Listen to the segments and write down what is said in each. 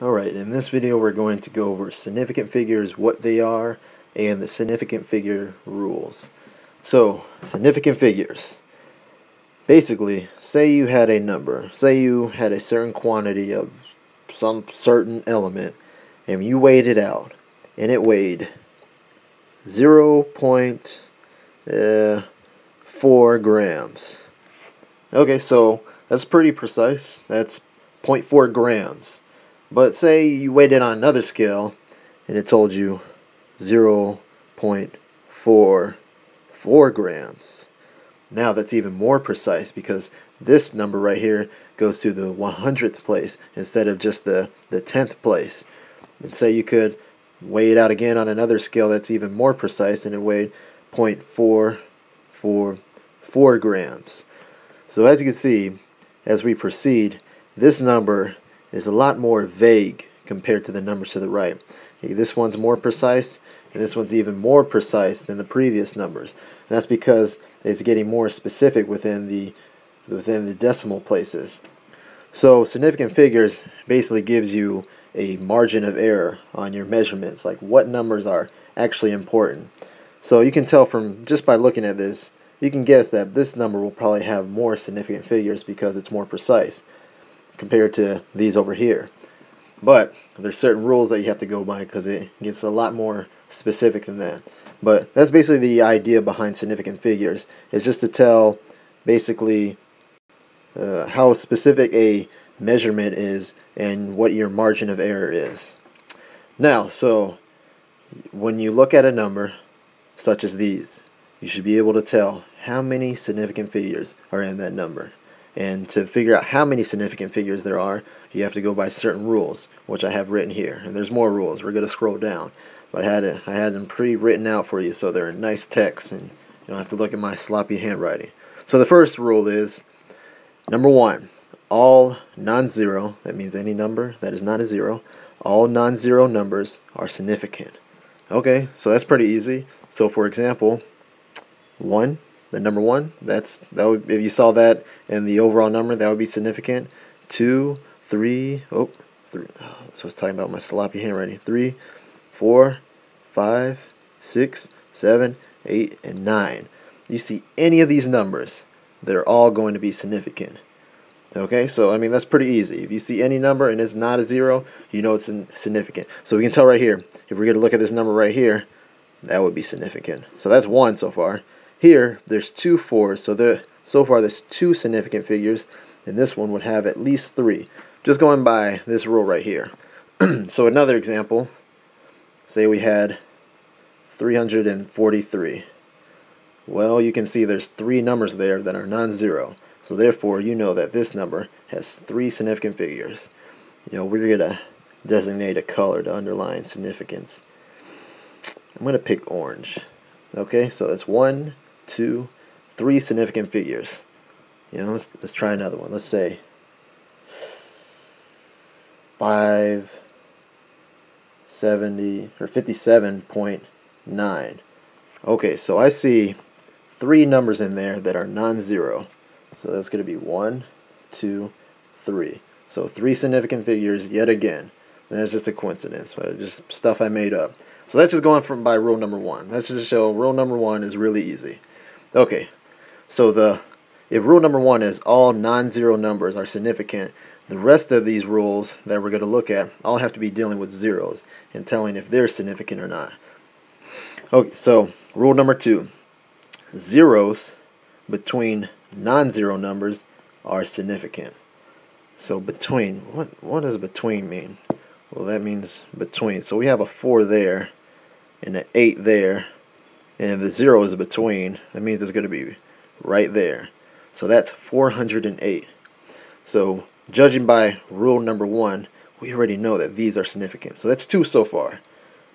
Alright, in this video we're going to go over significant figures, what they are, and the significant figure rules. So, significant figures. Basically, say you had a number, say you had a certain quantity of some certain element, and you weighed it out, and it weighed 0.4 grams. Okay, so that's pretty precise. That's 0.4 grams. But say you weighed it on another scale and it told you 0.44 grams. Now that's even more precise because this number right here goes to the 100th place instead of just the 10th place. And say you could weigh it out again on another scale that's even more precise and it weighed 0.444 grams. So as you can see, as we proceed, this number is a lot more vague compared to the numbers to the right. This one's more precise, and this one's even more precise than the previous numbers. And that's because it's getting more specific within the decimal places. So significant figures basically gives you a margin of error on your measurements, like what numbers are actually important. So you can tell from just by looking at this, you can guess that this number will probably have more significant figures because it's more precise compared to these over here. But there's certain rules that you have to go by because it gets a lot more specific than that. But that's basically the idea behind significant figures. It's just to tell basically how specific a measurement is and what your margin of error is. Now, so when you look at a number such as these, you should be able to tell how many significant figures are in that number. And to figure out how many significant figures there are, you have to go by certain rules, which I have written here. And there's more rules. We're going to scroll down. But I had them pre-written out for you so they're in nice text and you don't have to look at my sloppy handwriting. So the first rule is, number one, all non-zero, that means any number that is not a zero, all non-zero numbers are significant. Okay, so that's pretty easy. So for example, 1. The number 1, that would, if you saw that in the overall number, that would be significant. 2, 3, that's what I was talking about, my sloppy handwriting. 3, 4, 5, 6, 7, 8, and 9. You see any of these numbers, they're all going to be significant. Okay, so I mean that's pretty easy. If you see any number and it's not a zero, you know it's significant. So we can tell right here, if we're going to look at this number right here, that would be significant. So that's 1 so far. Here, there's 2 4s, so far there's 2 significant figures, and this one would have at least 3. Just going by this rule right here. So another example, say we had 343. Well, you can see there's 3 numbers there that are non-zero, so therefore you know that this number has 3 significant figures. You know, we're going to designate a color to underline significance. I'm going to pick orange. Okay, so that's 1, 2, 3 significant figures. You know, let's try another one. Let's say 57.9. Okay, so I see 3 numbers in there that are non-zero. So that's going to be 1, 2, 3. So 3 significant figures yet again. And that's just a coincidence, but just stuff I made up. So that's just going by rule number 1. That's just to show rule number 1 is really easy. Okay, so if rule number 1 is all non-zero numbers are significant, the rest of these rules that we're going to look at all have to be dealing with zeros and telling if they're significant or not. Okay, so rule number 2, zeros between non-zero numbers are significant. So between, what does between mean? Well, that means between. So we have a 4 there and an 8 there, and if the 0 is between, that means it's going to be right there. So that's 408. So judging by rule number 1, we already know that these are significant. So that's 2 so far.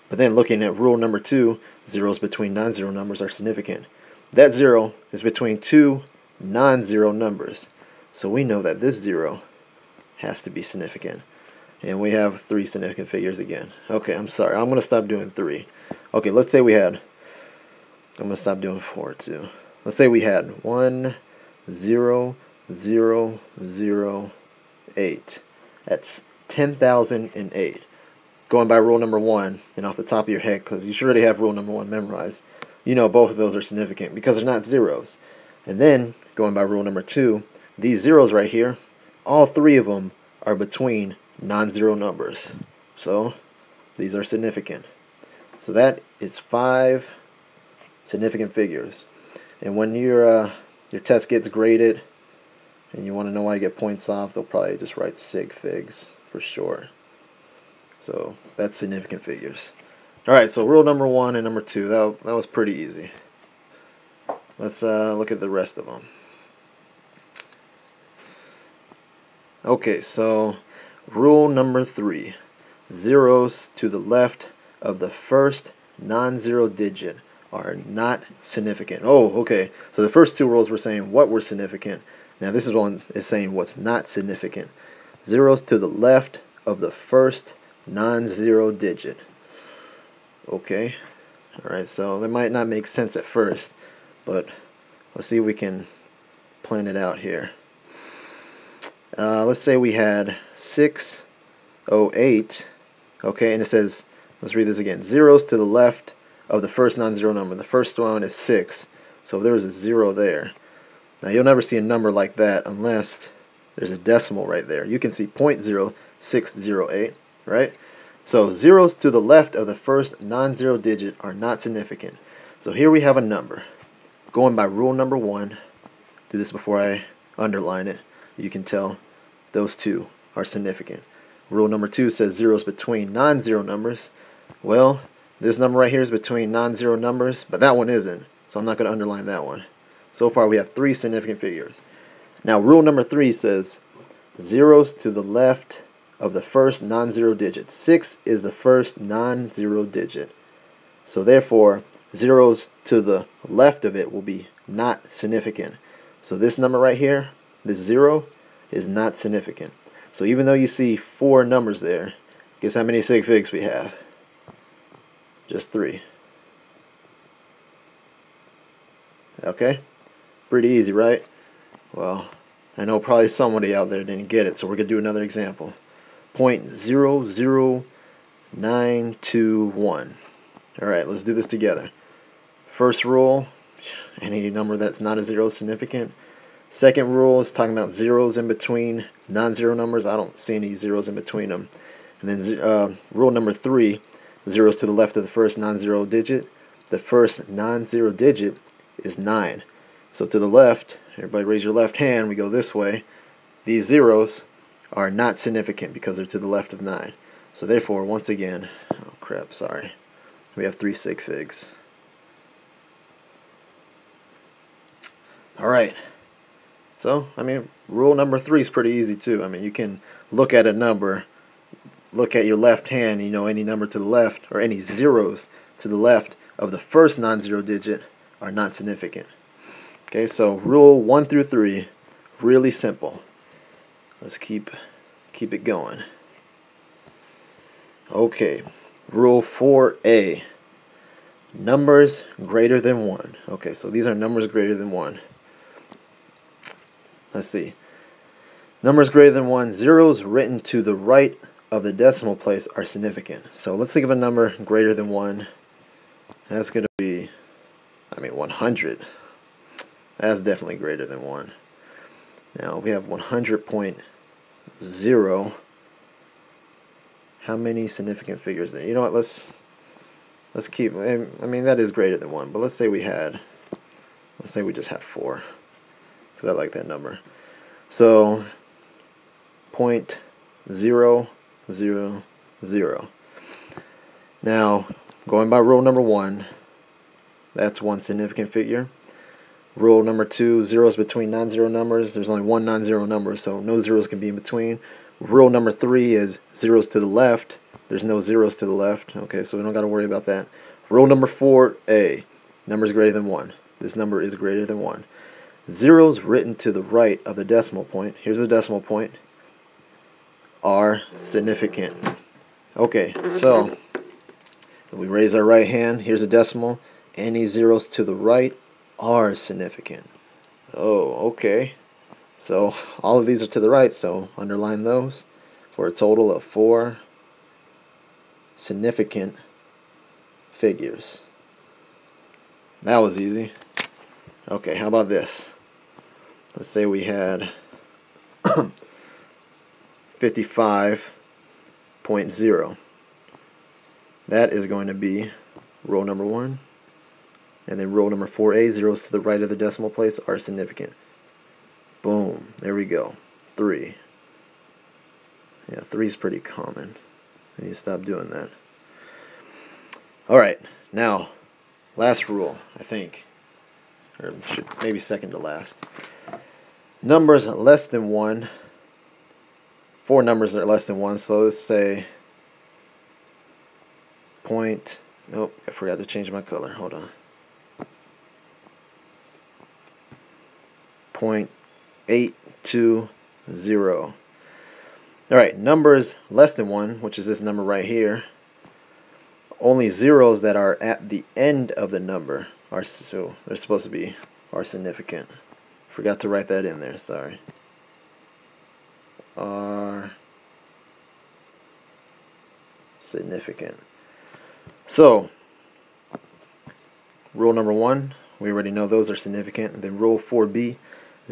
But then looking at rule number 2, zeros between non-zero numbers are significant. That 0 is between 2 non-zero numbers. So we know that this 0 has to be significant. And we have 3 significant figures again. Okay, I'm sorry. I'm going to stop doing 3. Okay, let's say we had, I'm going to stop doing 4 too. Let's say we had 1, 0, 0, 0, 8. That's 10,008. Going by rule number 1, and off the top of your head, because you should already have rule number 1 memorized, you know both of those are significant because they're not zeros. And then, going by rule number 2, these zeros right here, all 3 of them are between non-zero numbers. So, these are significant. So that is 5 significant figures. And when your test gets graded, and you want to know why you get points off, they'll probably just write sig figs for short. So that's significant figures. Alright, so rule number 1 and number 2, that was pretty easy. Let's look at the rest of them. Okay, so rule number 3. Zeros to the left of the first non-zero digit are not significant. Oh, okay. So the first 2 rules were saying what were significant. Now this one is saying what's not significant. Zeros to the left of the first non-zero digit. Okay. Alright, so that might not make sense at first, but let's see if we can plan it out here. Let's say we had 608. Okay, and it says, let's read this again. Zeros to the left of the first non-zero number. The first one is 6. So there was a 0 there. Now you'll never see a number like that unless there's a decimal right there. You can see 0.0608, right? So zeros to the left of the first non-zero digit are not significant. So here we have a number. Going by rule number 1, do this before I underline it, you can tell those 2 are significant. Rule number 2 says zeros between non-zero numbers. Well, this number right here is between non-zero numbers, but that one isn't, so I'm not going to underline that one. So far we have 3 significant figures. Now rule number 3 says zeros to the left of the first non-zero digit. 6 is the first non-zero digit. So therefore, zeros to the left of it will be not significant. So this number right here, this 0, is not significant. So even though you see 4 numbers there, guess how many sig figs we have? Just 3. Okay? Pretty easy, right? Well, I know probably somebody out there didn't get it, so we're going to do another example. 0.00921. Alright, let's do this together. First rule, any number that's not a 0 is significant. Second rule is talking about zeros in between non-zero numbers. I don't see any zeros in between them. And then rule number 3, zeros to the left of the first non-zero digit. The first non-zero digit is 9. So to the left, everybody raise your left hand, we go this way. These zeros are not significant because they're to the left of 9. So therefore, once again, oh crap, sorry, we have 3 sig figs. Alright. So, I mean, rule number 3 is pretty easy too. I mean, you can look at a number, look at your left hand, you know, any number to the left, or any zeros to the left of the first non-zero digit are not significant. Okay, so rule 1 through 3, really simple. Let's keep it going. Okay, rule 4A, numbers greater than 1. Okay, so these are numbers greater than 1. Let's see. Numbers greater than 1, zeros written to the right of the decimal place are significant. So let's think of a number greater than 1. That's going to be, 100. That's definitely greater than 1. Now we have 100.0. How many significant figures there? You know what? Let's keep. That is greater than 1. But let's say we just had 4, because I like that number. So 0.000. Now going by rule number 1, that's 1 significant figure. Rule number 2, zeros between non-zero numbers. There's only 1 non-zero number, so no zeros can be in between. Rule number 3 is zeros to the left. There's no zeros to the left. Okay, so we don't got to worry about that. Rule number 4A, numbers greater than 1. This number is greater than 1. Zeros written to the right of the decimal point, here's the decimal point, are significant. Okay, so if we raise our right hand, here's a decimal. Any zeros to the right are significant. Oh, okay. So all of these are to the right, so underline those. for a total of 4 significant figures. That was easy. Okay, how about this? Let's say we had 55.0. That is going to be row number 1. And then row number 4A, zeros to the right of the decimal place are significant. Boom. There we go. 3. Yeah, 3 is pretty common. I need to stop doing that. Alright, now, last rule, I think. Or maybe second to last. Numbers less than 1. 4 numbers that are less than 1. So let's say point. Oh, I forgot to change my color. Hold on. 0.820. Alright, numbers less than 1, which is this number right here. Only zeros that are at the end of the number are, so they're supposed to be, are significant. Forgot to write that in there, sorry. Are significant. So, rule number 1, we already know those are significant. And then rule 4B,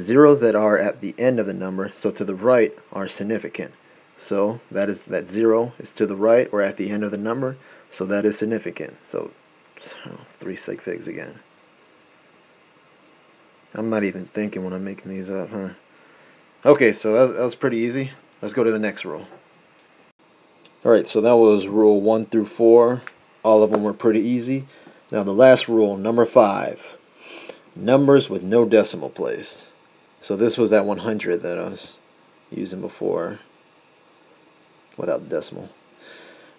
zeros that are at the end of the number, so to the right, are significant. So that 0 is to the right or at the end of the number, so that is significant. So 3 sig figs again. I'm not even thinking when I'm making these up, huh? Okay, so that was pretty easy. Let's go to the next rule. Alright, so that was rule 1 through 4. All of them were pretty easy. Now the last rule, number 5. Numbers with no decimal place. So this was that 100 that I was using before without the decimal.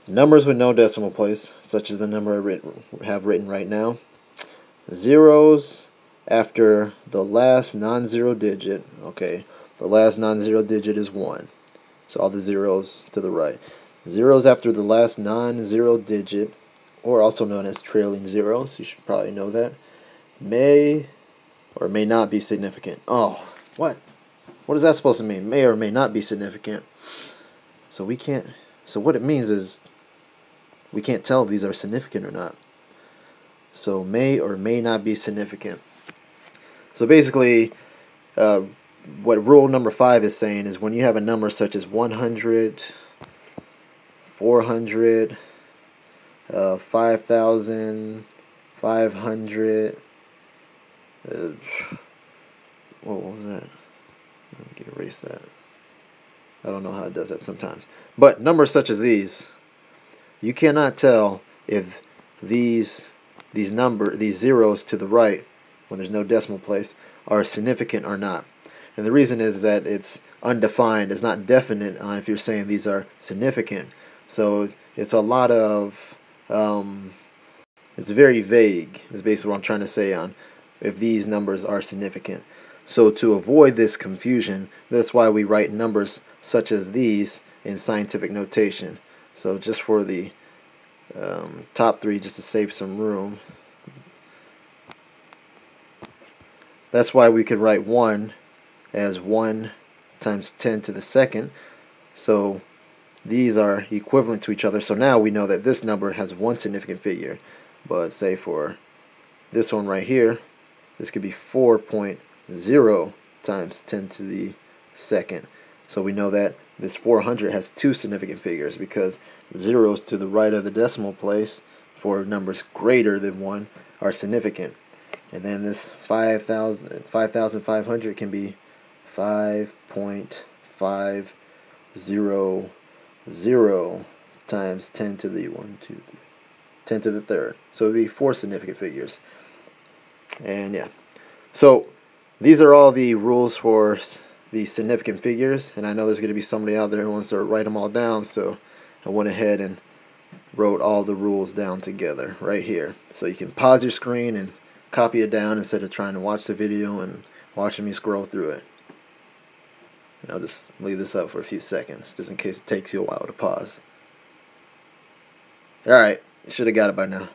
Numbers with no decimal place, such as the number I have written right now. Zeros after the last non-zero digit. Okay, the last non-zero digit is 1. So all the zeros to the right. Zeros after the last non-zero digit, or also known as trailing zeros, you should probably know that, may or may not be significant. Oh, what? What is that supposed to mean? May or may not be significant. So we can't, so what it means is we can't tell if these are significant or not. So may or may not be significant. So basically, what rule number 5 is saying is when you have a number such as 100, 400, 5,000, 500, what was that? Let me erase that. I don't know how it does that sometimes. But numbers such as these, you cannot tell if these zeros to the right, when there's no decimal place, are significant or not. And the reason is that it's undefined. It's not definite on if you're saying these are significant. So it's a lot of, it's very vague, is basically what I'm trying to say on if these numbers are significant. So to avoid this confusion, that's why we write numbers such as these in scientific notation. So just for the top 3, just to save some room, that's why we could write 1 as 1 times 10 to the second. So these are equivalent to each other. So now we know that this number has 1 significant figure. But say for this one right here, this could be 4.0 times 10 to the second. So we know that this 400 has 2 significant figures because zeros to the right of the decimal place for numbers greater than 1 are significant. And then this 5,500 can be 5.500 times 10 to the 10 to the third. So it would be 4 significant figures. And yeah. So these are all the rules for the significant figures. And I know there's going to be somebody out there who wants to write them all down. So I went ahead and wrote all the rules down together right here. So you can pause your screen and copy it down instead of trying to watch the video and watching me scroll through it. And I'll just leave this up for a few seconds just in case it takes you a while to pause. Alright, you should have got it by now.